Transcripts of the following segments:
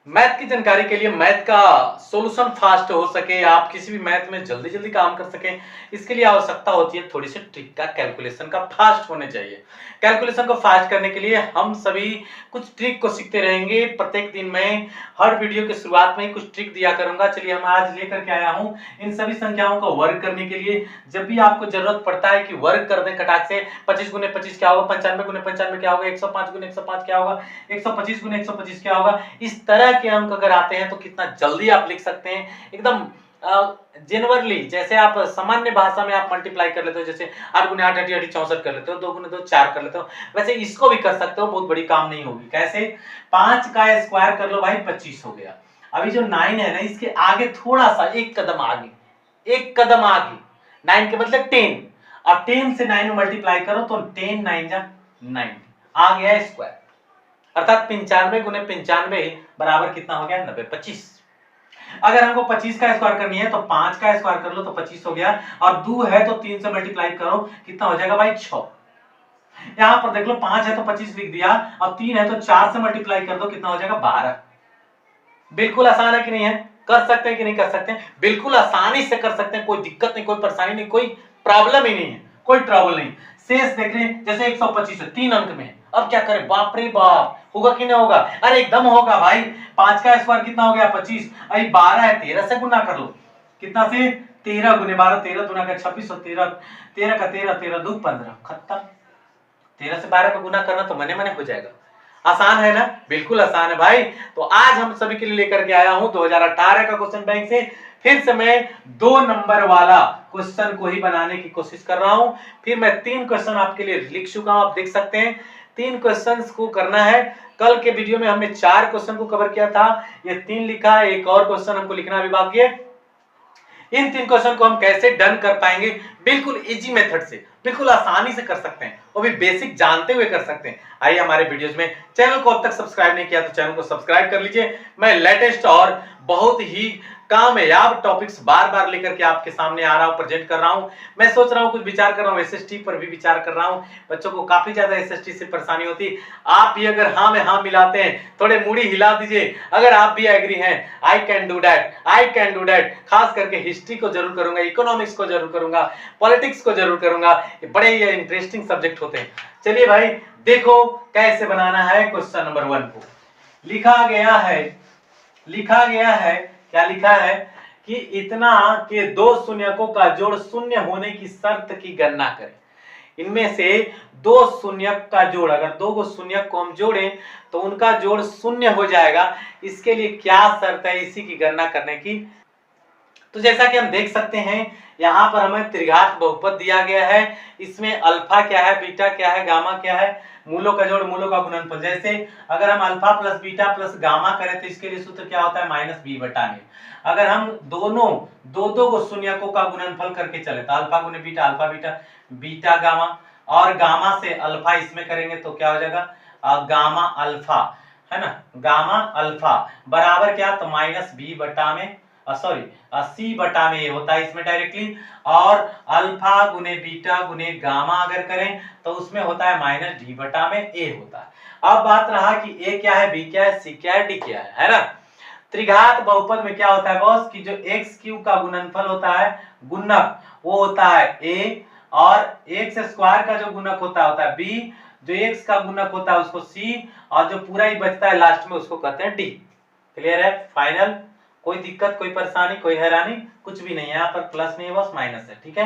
Math की जानकारी के लिए, मैथ का सॉल्यूशन फास्ट हो सके, आप किसी भी मैथ में जल्दी जल्दी काम कर सकें, इसके लिए आवश्यकता होती है थोड़ी सी ट्रिक का, कैलकुलेशन का फास्ट होने चाहिए। कैलकुलेशन को फास्ट करने के लिए हम सभी कुछ ट्रिक को सीखते रहेंगे। प्रत्येक दिन मैं हर वीडियो के शुरुआत में ही कुछ ट्रिक दिया करूंगा। चलिए हम आज लेकर के आया हूं इन सभी संख्याओं को वर्क करने के लिए। जब भी आपको जरूरत पड़ता है कि वर्क कर दें खटाक से, 25 गुने 25 क्या होगा, 95 गुने 95 क्या होगा, 105 गुने 105 क्या होगा, 125 गुने 125 क्या होगा, इस तरह के अंक अगर आते हैं तो कितना जल्दी आप लिख सकते हैं एकदम जेनवरली। जैसे आप सामान्य भाषा में आप मल्टीप्लाई कर लेते हो, जैसे 8 गुने 8 8 64 कर लेते हो, 2 गुने 2 4 कर लेते हो, वैसे इसको भी कर सकते हो, बहुत बड़ी काम नहीं होगी। कैसे? 5 का स्क्वायर कर लो भाई, 25 हो गया। अभी जो 9 है ना, इसके आगे थोड़ा सा एक कदम आगे, एक कदम आगे, 9 के मतलब 10, अब 10 से 9 मल्टीप्लाई करो तो 10 9 जा 90, आ गया स्क्वायर, अर्थात 95 गुने 95 बराबर कितना हो गया, 90, 25। अगर हमको 25 का स्क्वायर करनी है तो 5 का स्क्वायर कर लो तो 25 हो गया, और 2 है तो 3 से मल्टीप्लाई करो, कितना हो जाएगा भाई, 6। यहां पर देख लो, 5 है तो 25 लिख दिया, और 3 है तो 4 से मल्टीप्लाई कर दो, कितना हो जाएगा, 12। बिल्कुल आसान है कि नहीं है? कर सकते हैं कि नहीं कर सकते हैं? बिल्कुल आसानी से कर सकते हैं, कोई दिक्कत नहीं, कोई परेशानी नहीं, कोई प्रॉब्लम ही नहीं है, कोई ट्रबल नहीं। शेष देख रहे हैं, जैसे 125 है, 3 अंक में है, अब क्या करें, बाप रे बाप, होगा कि नहीं होगा? अरे एकदम होगा भाई। 5 का स्क्वायर कितना हो गया, 25, अभी 12 है, 13 से गुना कर लो, कितना से, 13 गुने 12, 13 दूना का 26, और 13 13 का 13, 13 दू 15, खत्म। 13 से 12 को गुना करना तो मने मने हो जाएगा। आसान है ना? बिल्कुल आसान है भाई। तो आज हम सभी के लिए लेकर के आया हूं 2018 का क्वेश्चन बैंक से। फिर से मैं 2 नंबर वाला क्वेश्चन को ही बनाने की कोशिश कर रहा हूं। फिर मैं 3 क्वेश्चन आपके लिए लिख चुका हूं, आप देख सकते हैं। 3 क्वेश्चंस को करना है। कल के वीडियो में हमने 4 क्वेश्चन को कवर किया था, ये 3 लिखा है, एक और क्वेश्चन हमको लिखना अभी बाकी है। इन 3 क्वेश्चन को हम कैसे डन कर पाएंगे? बिल्कुल इजी मेथड से, बिल्कुल आसानी से कर सकते हैं, वो भी बेसिक जानते हुए कर सकते हैं। आइए हमारे वीडियोस में। चैनल को अब तक सब्सक्राइब नहीं किया तो चैनल को सब्सक्राइब कर लीजिए। मैं लेटेस्ट और बहुत ही कामयाब टॉपिक्स बार बार लेकर के आपके सामने आ रहा हूं, प्रेजेंट कर रहा हूं। मैं सोच रहा हूं, कुछ विचार कर रहा हूं, एसएसटी पर भी विचार कर रहा हूं। बच्चों को काफी ज्यादा एसएसटी से परेशानी होती, आप भी अगर हाँ में हाँ मिलाते हैं, थोड़े मुड़ी हिला दीजिए अगर आप भी एग्री हैं। I can do that, I can do that. खास करके हिस्ट्री को जरूर करूंगा, इकोनॉमिक्स को जरूर करूंगा, पॉलिटिक्स को जरूर करूंगा, ये बड़े ही इंटरेस्टिंग सब्जेक्ट होते हैं। चलिए भाई देखो कैसे बनाना है क्वेश्चन नंबर 1 को। लिखा गया है, लिखा गया है, क्या लिखा है कि इतना के 2 शून्यकों का जोड़ शून्य होने की शर्त की गणना करें। इनमें से 2 शून्यक का जोड़, अगर 2 शून्यक को हम जोड़ें तो उनका जोड़ शून्य हो जाएगा। इसके लिए क्या शर्त है, इसी की गणना करने की। तो जैसा कि हम देख सकते हैं, यहां पर हमें त्रिघात बहुपद दिया गया है। इसमें अल्फा क्या है, बीटा क्या है, गामा क्या है, मूलों का जोड़, मूलों का गुणनफल। जैसे अगर हम alpha plus beta plus gamma करें तो इसके लिए सूत्र क्या होता है, माइनस बी बटा ए। अगर हम दोनों दो को शून्यकों का गुणनफल करके चले तो अल्फा गुने beta, alpha beta, beta gamma, और गामा से अल्फा इसमें करेंगे तो क्या हो जाएगा, गामा अल्फा, है ना, गामा अल्फा बराबर क्या, तो माइनस बी बटा में, सॉरी सी बटा में ए होता है इसमें डायरेक्टली। और अल्फा गुने बीटा गुने गामा अगर करें तो उसमें होता है माइनस डी बटा में ए होता है। अब बात रहा कि ए क्या है, बी क्या है, सी क्या है, डी क्या है ना। त्रिघात बहुपद में क्या होता है बॉस, कि जो एक्स क्यूब का गुणनफल होता है, गुणक, वो होता है ए, और एक्स स्क्वायर का जो गुणक होता है बी, जो एक्स का गुणक होता है उसको सी, और जो पूरा ही बचता है लास्ट में उसको कहते हैं डी। क्लियर है, फाइनल? कोई दिक्कत, कोई परेशानी, कोई हैरानी कुछ भी नहीं है। यहाँ पर प्लस नहीं है, बस माइनस है, ठीक है।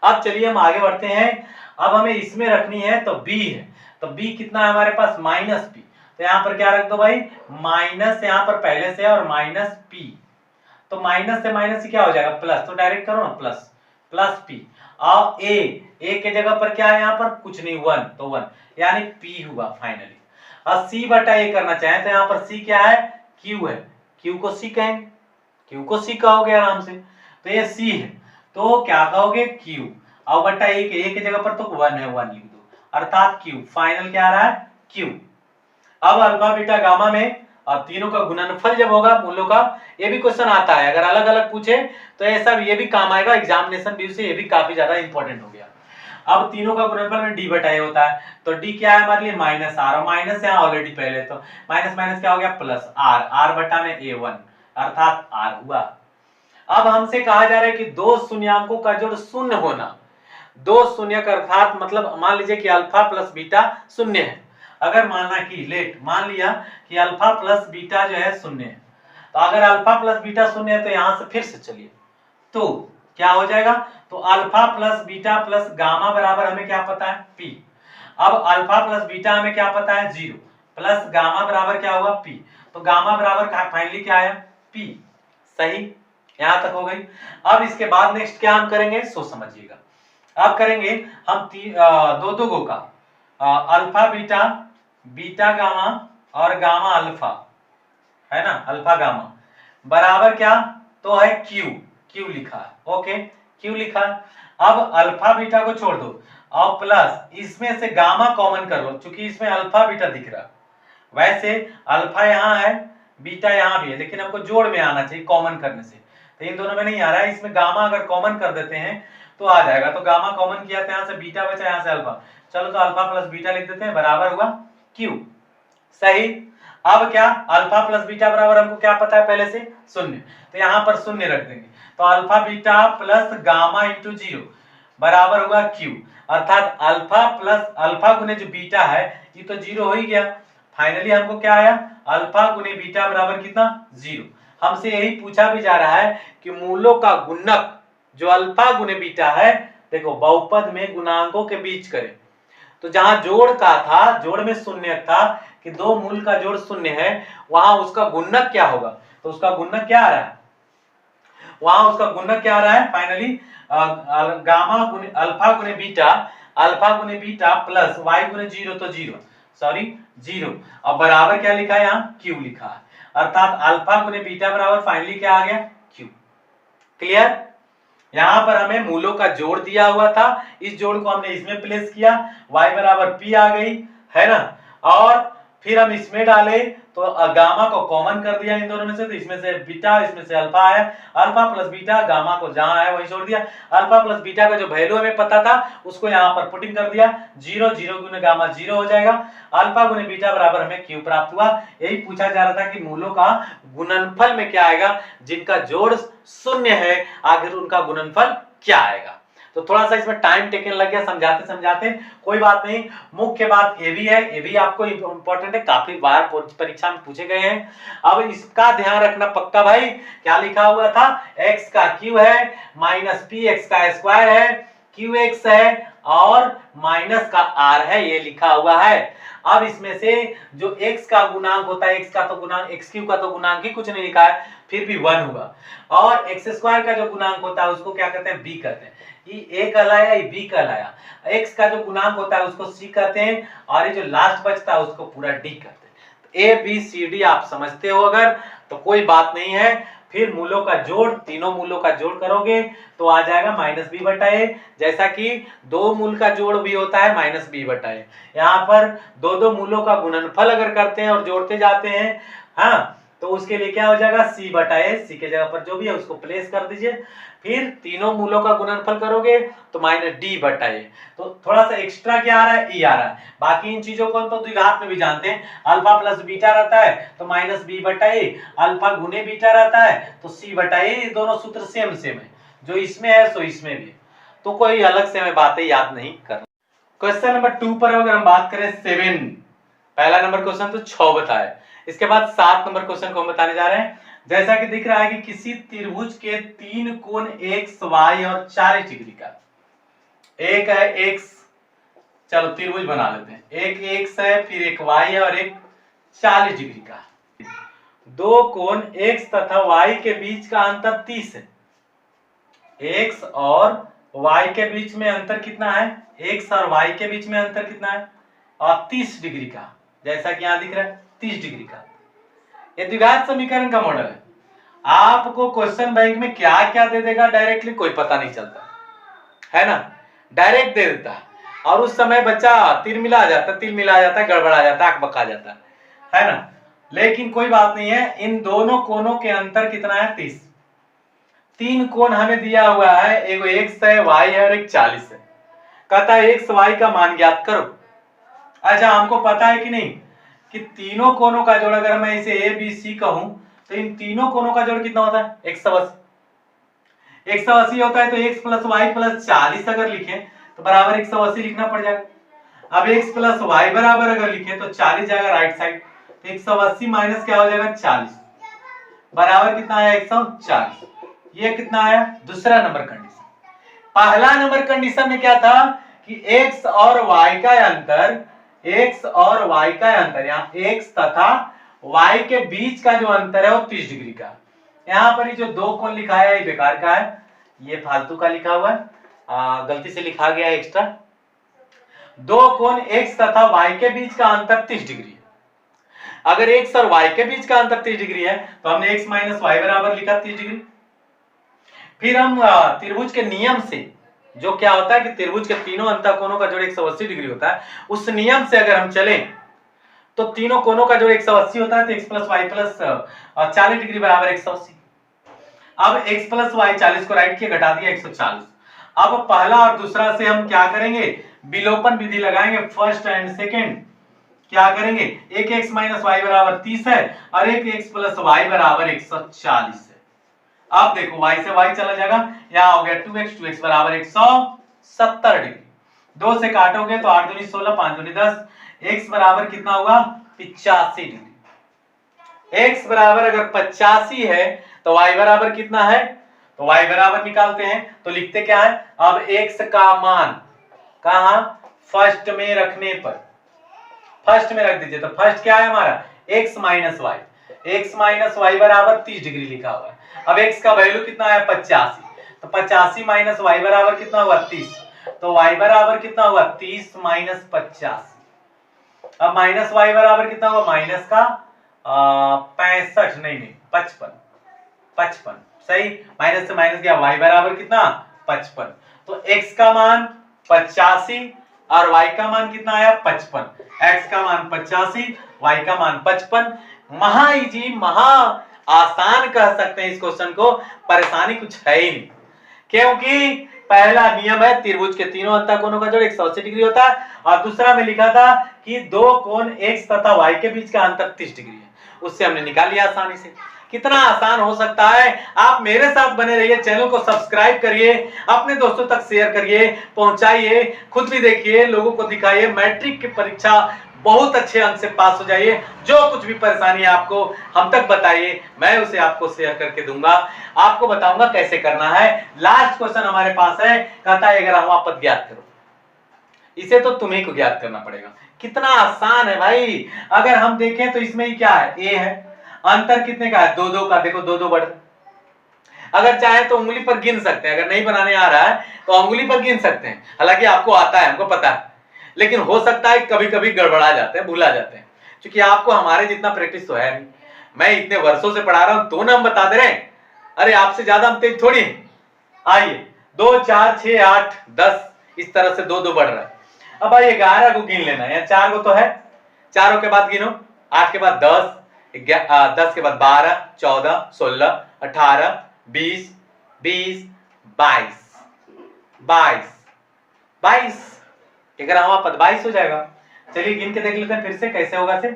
अब चलिए हम आगे बढ़ते हैं। अब हमें इसमें रखनी है तो बी है, तो बी कितना है हमारे पास, माइनस पी। तो यहाँ पर क्या रख दो भाई, माइनस यहाँ पर पहले से और माइनस पी। तो माइनस से माइनस से क्या हो जाएगा, प्लस, तो डायरेक्ट करो ना, प्लस प्लस पी। और ए के जगह पर क्या है यहाँ पर, कुछ नहीं, 1, तो 1 यानी पी हुआ फाइनली। और सी बटा ए करना चाहे तो यहाँ पर सी क्या है, क्यू है, क्यू को सी कहेंगे, क्यू को सी कहोगे आराम से। तो ये सी है तो क्या कहोगे, क्यू, और बटा ए के जगह पर तो 1 है, 1 लिख दो, अर्थात क्यू। फाइनल क्या आ रहा है, क्यू। अब अल्फा बीटा गामा में अब तीनों का गुणनफल जब होगा मूलों का, ये भी क्वेश्चन आता है, अगर अलग अलग पूछे तो ऐसा भी, ये भी काम आएगा एग्जामिनेशन व्यू से, ये भी काफी ज्यादा इंपॉर्टेंट हो गया। अब तीनों का गुणनफल में डी बटा ए होता है, तो डी क्या है हमारे लिए माइनस आर, और माइनस यहाँ ऑलरेडी पहले, तो माइनस माइनस क्या हो गया प्लस आर, आर बटा में A1 अर्थात आर हुआ। अब हमसे कहा जा रहा है कि दो शून्यांकों का जोड़ शून्य होना, दो शून्य का अर्थात मतलब मान लीजिए कि अल्फा प्लस बीटा शून्य है, अगर मानना कि मान लिया कि अल्फा प्लस बीटा जो है शून्य है, तो अगर अल्फा प्लस बीटा शून्य है तो यहां से फिर से चलिए, तो क्या हो जाएगा, तो alpha plus beta plus gamma बराबर हमें क्या पता है पी। अब अल्फा प्लस बीटा हमें क्या पता है 0, प्लस गामा बराबर क्या हुआ पी, तो गामा बराबर फाइनली क्या आया पी। सही, यहां तक हो गई। अब इसके बाद नेक्स्ट क्या हम करेंगे सो समझिएगा। अब करेंगे हम दो दो गो का अल्फा बीटा, बीटा गामा और गामा अल्फा, है ना, अल्फा गामा बराबर क्या, तो है क्यू, क्यू लिखा है, ओके क्यू लिखा है। अब अल्फा बीटा को छोड़ दो और प्लस इसमें से गामा कॉमन कर लो, क्योंकि इसमें अल्फा बीटा दिख रहा, वैसे अल्फा यहाँ है बीटा यहाँ भी है, लेकिन हमको जोड़ में आना चाहिए कॉमन करने से, तो इन दोनों में नहीं आ रहा है, इसमें गामा अगर कॉमन कर देते हैं तो आ जाएगा, तो गामा कॉमन किया तो यहाँ से बीटा बचा, यहाँ से अल्फा, चलो तो अल्फा प्लस बीटा लिख देते हैं, बराबर हुआ क्यू। सही, अब क्या अल्फा प्लस बीटा बराबर हमको क्या पता है पहले से शून्य, तो यहाँ पर शून्य रख देंगे, तो alpha beta plus gamma into 0 बराबर हुआ क्यू, अर्थात अल्फा प्लस अल्फा गुने जो बीटा है ये तो 0 हो ही गया। फाइनली हमको क्या आया, अल्फा गुने बीटा बराबर कितना 0। हमसे यही पूछा भी जा रहा है कि मूलों का गुणक जो अल्फा गुने बीटा है, देखो बहुपद में गुणांकों के बीच करें, तो जहां जोड़ का था, जोड़ में शून्य था कि दो मूल का जोड़ शून्य है, वहां उसका गुणक क्या होगा, तो उसका गुणक क्या आ रहा है, वहां उसका गुणक क्या आ रहा है फाइनली गामा गुने अल्फा गुने बीटा, अल्फा गुने बीटा प्लस वाई गुने 0 तो 0, सॉरी 0, अब बराबर क्या लिखा है यहाँ क्यू लिखा है, अर्थात अल्फा गुने बीटा बराबर फाइनली क्या आ गया क्यू। क्लियर, यहां पर हमें मूलों का जोड़ दिया हुआ था, इस जोड़ को हमने इसमें प्लेस किया, y बराबर p आ गई, है ना, और फिर हम इसमें डाले तो गामा को कॉमन कर दिया इन दोनों में से, तो इसमें से बीटा इसमें से अल्फा आया, अल्फा प्लस बीटा गामा को जहां आया वहीं छोड़ दिया, अल्फा प्लस बीटा का जो वैल्यू हमें पता था उसको यहाँ पर पुटिंग कर दिया, 0 0 गुने गामा 0 हो जाएगा, अल्फा गुने बीटा बराबर हमें क्यू प्राप्त हुआ। यही पूछा जा रहा था कि मूलों का गुणनफल में क्या आएगा, जिनका जोड़ शून्य है आखिर उनका गुणनफल क्या आएगा। तो थोड़ा सा इसमें टाइम टेकन लग गया समझाते समझाते, कोई बात नहीं। मुख्य बात ये भी है, ये भी आपको इंपॉर्टेंट है, काफी बार परीक्षा में पूछे गए हैं। अब इसका ध्यान रखना पक्का भाई, क्या लिखा हुआ था, x का q है माइनस p x का स्क्वायर है, qx है और माइनस का r है, ये लिखा हुआ है। अब इसमें से जो x का गुणांक होता है, x का तो गुणांक, xq का तो गुणांक ही कुछ नहीं लिखा है, फिर भी 1 हुआ, और x स्क्वायर का जो गुणांक होता है उसको क्या कहते हैं b कहते हैं, ये a कहलाया ये b कहलाया, x का जो गुणांक होता है उसको c कहते हैं, और ये जो लास्ट बचता है उसको पूरा d कहते हैं। a b c d आप समझते हो अगर, तो कोई बात नहीं है। फिर मूलों का जोड़, तीनों मूलों का जोड़ करोगे तो आ जाएगा माइनस बी बटा ए, जैसा कि दो मूल का जोड़ भी होता है माइनस बी बटा ए। यहाँ पर दो दो मूलों का गुणनफल अगर करते हैं और जोड़ते जाते हैं, हाँ, तो उसके लिए क्या हो जाएगा सी बटा ए, सी के जगह पर जो भी है उसको प्लेस कर दीजिए। फिर तीनों मूलों का गुणनफल करोगे तो माइनस डी बटा ए, तो थोड़ा सा एक्स्ट्रा क्या आ रहा है, ई आ रहा है। बाकी इन चीजों को हम तो द्विघात में भी जानते हैं, अल्फा प्लस बीटा रहता है तो माइनस बी बटा ए, अल्फा गुने बीटा रहता है तो सी बटा ए, दोनों सूत्र सेम सेम है, जो इसमें है सो इसमें भी है, तो कोई अलग से हमें बातें याद नहीं करना। क्वेश्चन नंबर 2 पर अगर हम बात करें 7, पहला नंबर क्वेश्चन तो 6 बताया, इसके बाद 7 नंबर क्वेश्चन को हम बताने जा रहे हैं। जैसा कि दिख रहा है कि किसी त्रिभुज के 3 कोण x, y और 40 डिग्री का, एक है x, चलो त्रिभुज बना लेते हैं, एक x है, फिर एक y है और एक 40 डिग्री का। दो कोण x तथा y के बीच का अंतर 30 है। x और y के बीच में अंतर कितना है, x और y के बीच में अंतर कितना है, और 30 डिग्री का, जैसा कि यहां दिख रहा है 30 डिग्री का। ये द्विघात समीकरण का मॉडल है। आपको क्वेश्चन बैंक में क्या क्या दे देगा डायरेक्टली कोई पता नहीं चलता है ना, डायरेक्ट दे देता है, और उस समय बच्चा तिल मिला जाता है, गड़बड़ा जाता है, अकबका जाता है ना। लेकिन कोई बात नहीं है, इन दोनों कोणों के अंतर कितना है 30। 3 कोण हमें दिया हुआ है, एक x है, y है और एक 40 है। कहता है एक्स वाई का मान ज्ञात करो। अच्छा, हमको पता है कि नहीं कि तीनों कोनों का जोड़, अगर मैं इसे ए बी सी कहूं तो इन तीनों कोनों का जोड़ कितना होता है? 180। 180 होता है तो x प्लस वाई प्लस 40 अगर लिखे तो बराबर 180 लिखना पड़ जाएगा। अब x प्लस वाई बराबर अगर लिखे तो 40 जाएगा राइट साइड, तो 180 माइनस क्या हो जाएगा? 40 बराबर कितना आया? 140। ये कितना आया? दूसरा नंबर कंडीशन। पहला नंबर कंडीशन में क्या था कि x और y का अंतर, x और y का अंतर, यहाँ x तथा y के बीच का जो अंतर है वो 30 डिग्री का। यहाँ पर ये जो दो कोण लिखा है ये बेकार का है, ये फालतू का लिखा हुआ है, गलती से लिखा गया है एक्स्ट्रा। दो कोण x तथा y के बीच का अंतर 30 डिग्री है। अगर x और y के बीच का अंतर 30 डिग्री है तो हमने x माइनस वाई बराबर लिखा 30 डिग्री। फिर हम त्रिभुज के नियम से, जो क्या होता है कि त्रिभुज के तीनों अंतःकोणों का जोड़ 180 डिग्री होता है, उस नियम से अगर हम चलें तो तीनों कोनों का जोड़ 180 होता है, तो x plus y plus 40 degree बराबर 180। अब x प्लस वाई 40 को राइट किया, घटा दिया 140। अब पहला और दूसरा से हम क्या करेंगे? विलोपन विधि लगाएंगे, फर्स्ट एंड सेकेंड। क्या करेंगे? एक x माइनस वाई बराबर 30 है और एक x प्लस वाई बराबर 140 है। अब देखो y से y चला जाएगा, यहाँ हो गया 2x बराबर 170 डिग्री। 2 से काटोगे तो 8 दूनी 16, 5 दूनी 10, x बराबर कितना होगा? 85 डिग्री। x बराबर अगर 85 है तो y बराबर कितना है? तो y बराबर निकालते हैं, तो लिखते क्या है? अब x का मान कहां? फर्स्ट में रखने पर, फर्स्ट में रख दीजिए। तो फर्स्ट क्या है हमारा? x minus y, x minus y बराबर 30 डिग्री लिखा हुआ है। अब x का वैल्यू कितना है? 85, तो 85 माइनस वाई बराबर कितना हुआ? 30, तो y बराबर कितना हुआ? 30 माइनस 85। अब माइनस वाई बराबर कितना हुआ? माइनस का 65, नहीं 55 सही, माइनस से माइनस गया, y बराबर कितना? 55। तो x का मान 85 और y का मान कितना आया? 55। x का मान 85, y का मान 55। महा इजी, महा आसान कह सकते हैं इस क्वेश्चन को, परेशानी कुछ है ही नहीं, क्योंकि पहला नियम है त्रिभुज के तीनों अंतःकोणों का जोड़ 180 डिग्री होता है, और दूसरा में लिखा था कि दो कोण x तथा y के बीच का अंतर 30 डिग्री है, उससे हमने निकाल लिया आसानी से। कितना आसान हो सकता है। आप मेरे साथ बने रहिए, चैनल को सब्सक्राइब करिए, अपने दोस्तों तक शेयर करिए, पहुंचाइए, खुद भी देखिए, लोगों को दिखाइए। मैट्रिक की परीक्षा बहुत अच्छे अंक से पास हो जाइए। जो कुछ भी परेशानी है आपको हम तक बताइए, मैं उसे आपको शेयर करके दूंगा, आपको बताऊंगा कैसे करना है। लास्ट क्वेश्चन हमारे पास है, कहता है ग्राह्य पद ज्ञात करो। इसे तो तुम्ही को ज्ञात करना पड़ेगा। कितना आसान है भाई। अगर हम देखें तो इसमें ही क्या है? ए है, अंतर कितने का है? 2-2 का। देखो 2-2 बढ़, अगर चाहे तो उंगली पर गिन सकते हैं, अगर नहीं बनाने आ रहा है तो उंगली पर गिन सकते हैं। हालांकि आपको आता है, हमको पता है, लेकिन हो सकता है कभी कभी गड़बड़ा जाते हैं, भूला जाते हैं, क्योंकि आपको हमारे जितना प्रैक्टिस तो है नहीं। मैं इतने वर्षों से पढ़ा रहा हूं, तो ना हम बता दे रहे हैं। अरे आपसे ज्यादा हम तेज थोड़ी हैं। आइए, 2 4 6 8 10, इस तरह से 2-2 बढ़ रहा है। अब आइए 11 को गिन लेना है, 4 को तो है, चारों के बाद गिनो, 8 के बाद 10, 10 के बाद 12, 14, 16, 18, 20, 22, 22, 11वां पद 22 हो जाएगा। चलिए गिन के देख लेते हैं फिर से कैसे होगा से।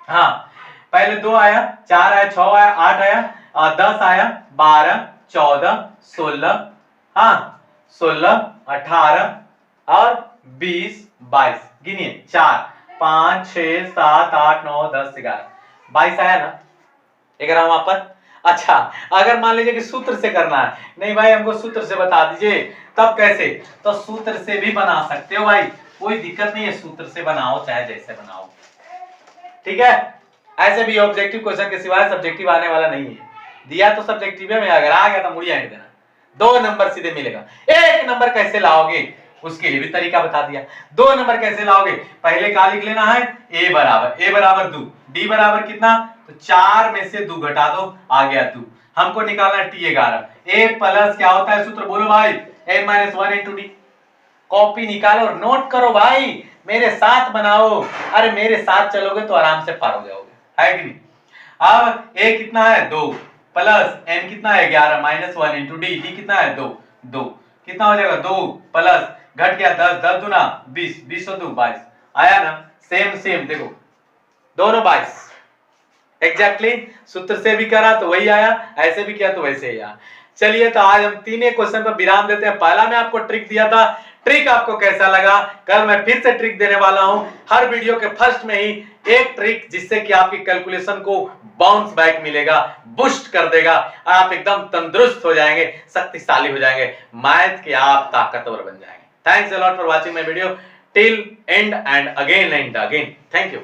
हाँ, पहले 2 आया, 4 आया, 6 आया, 8 आया, 10 आया, 12, 14, 16, हाँ 16, 18 और 20, 22। गिनिए, 4, 5, 6, 7, 8, 9, 10, 11, 22 आया ना 11वां पद। अच्छा, अगर मान लीजिए कि सूत्र से करना है, नहीं भाई हमको सूत्र से बता दीजिए, तब कैसे? तो सूत्र से भी बना सकते हो भाई, कोई दिक्कत नहीं है, सूत्र से बनाओ चाहे जैसे बनाओ, ठीक है। ऐसे भी ऑब्जेक्टिव क्वेश्चन के सिवाय सब्जेक्टिव आने वाला नहीं है। दिया तो सब्जेक्टिव में, अगर आ गया तो मुड़िया हिट देना, 2 नंबर सीधे मिलेगा। 1 नंबर कैसे लाओगे उसके लिए भी तरीका बता दिया। 2 नंबर कैसे लाओगे? पहले क्या लिख लेना है? a बराबर 2, d बराबर कितना? तो 4 में से 2 घटा दो, आ गया 2। हमको निकालना है t11। a प्लस क्या होता है सूत्र बोलो भाई? n-1 into D. कॉपी निकालो और नोट करो भाई, मेरे साथ बनाओ। अरे मेरे साथ चलोगे तो आराम से पार हो जाओगे, है कि नहीं? अब a कितना है? 2 प्लस n कितना है? 11 -1 इंटू डी, डी कितना है? 2 कितना हो जाएगा? 2 प्लस घट गया 10, 10 दूना 20, 20 और 2 22 आया ना। सेम सेम देखो दोनों 22 एग्जैक्टली सूत्र से भी करा तो वही आया, ऐसे भी किया तो वैसे ही आया। चलिए तो आज हम तीनों क्वेश्चन पर विराम देते हैं। पहला मैं आपको ट्रिक दिया था, ट्रिक आपको कैसा लगा? कल मैं फिर से ट्रिक देने वाला हूं, हर वीडियो के फर्स्ट में ही एक ट्रिक, जिससे कि आपकी कैलकुलेशन को बाउंस बैक मिलेगा, बूस्ट कर देगा, आप एकदम तंदुरुस्त हो जाएंगे, शक्तिशाली हो जाएंगे, मैथ के आप ताकतवर बन जाएंगे। Thanks a lot for watching my video till and again. Thank you.